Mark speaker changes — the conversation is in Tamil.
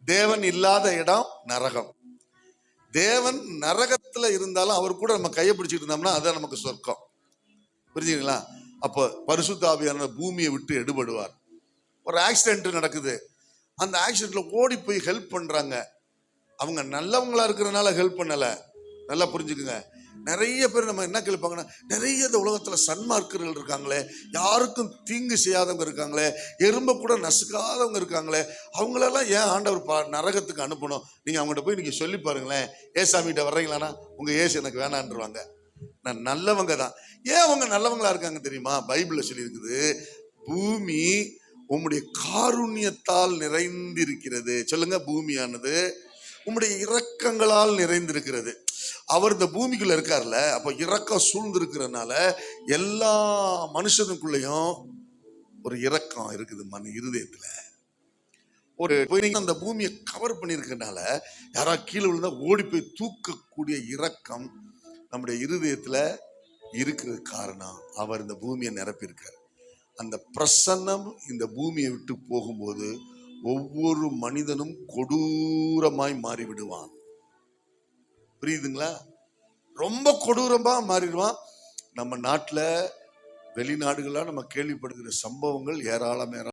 Speaker 1: தேவன் இல்லாத இடம் நரகம். தேவன் நரகத்துல இருந்தாலும் அவர் கூட நம்ம கையை பிடிச்சிட்டு இருந்தோம்னா அதான் நமக்கு சொர்க்கம். புரிஞ்சுங்களா? அப்போ பரிசுத்த ஆவியானவர் பூமியை விட்டு எடுபடுவார். ஒரு ஆக்சிடென்ட் நடக்குது, அந்த ஆக்சிடென்ட்ல ஓடி போய் ஹெல்ப் பண்றாங்க. அவங்க நல்லவங்களா இருக்கிறனால ஹெல்ப் பண்ணல. நல்லா புரிஞ்சுக்குங்க. நிறைய பேர் நம்ம என்ன கேட்பாங்கன்னா, நிறைய இந்த உலகத்துல சன்மார்க்கர்கள் இருக்காங்களே, யாருக்கும் தீங்கு செய்யாதவங்க இருக்காங்களே, எறும்ப கூட நசுக்காதவங்க இருக்காங்களே, அவங்களெல்லாம் ஏன் ஆண்டவர் நரகத்துக்கு அனுப்பணும்? நீங்க அவங்ககிட்ட போய் நீங்க சொல்லி பாருங்களேன். ஏசாமிகிட்ட வர்றீங்களான்னா உங்க ஏசு எனக்கு வேணான்றுவாங்க. நான் நல்லவங்க தான். ஏன் அவங்க நல்லவங்களா இருக்காங்க தெரியுமா? பைபிள்ல சொல்லி இருக்குது, பூமி உம்முடைய காருண்யத்தால் நிறைந்திருக்கிறது. சொல்லுங்க, பூமியானது உம்முடைய இரக்கங்களால் நிறைந்திருக்கிறது. அவர் இந்த பூமிக்குள்ள இருக்கார்ல, அப்ப இரக்கம் சூழ்ந்திருக்கிறதுனால எல்லா மனுஷனுக்குள்ளயும் ஒரு இரக்கம் இருக்குது. மன இருதயத்துல ஒரு அந்த பூமியை கவர் பண்ணிருக்கனால யாரா கீழே விழுந்தா ஓடி போய் தூக்கக்கூடிய இரக்கம் நம்முடைய இருதயத்துல இருக்கிறது. காரணம், அவர் இந்த பூமியை நிரப்பியிருக்கார். அந்த பிரசன்னம் இந்த பூமியை விட்டு போகும்போது ஒவ்வொரு மனிதனும் கொடூரமாய் மாறிவிடுவான். புரியுதுங்களா? ரொம்ப கொடூரமா மாறிடுவான். நம்ம நாட்டுல வெளிநாடுகளா நம்ம கேள்விப்படுகிற சம்பவங்கள் ஏராளம்.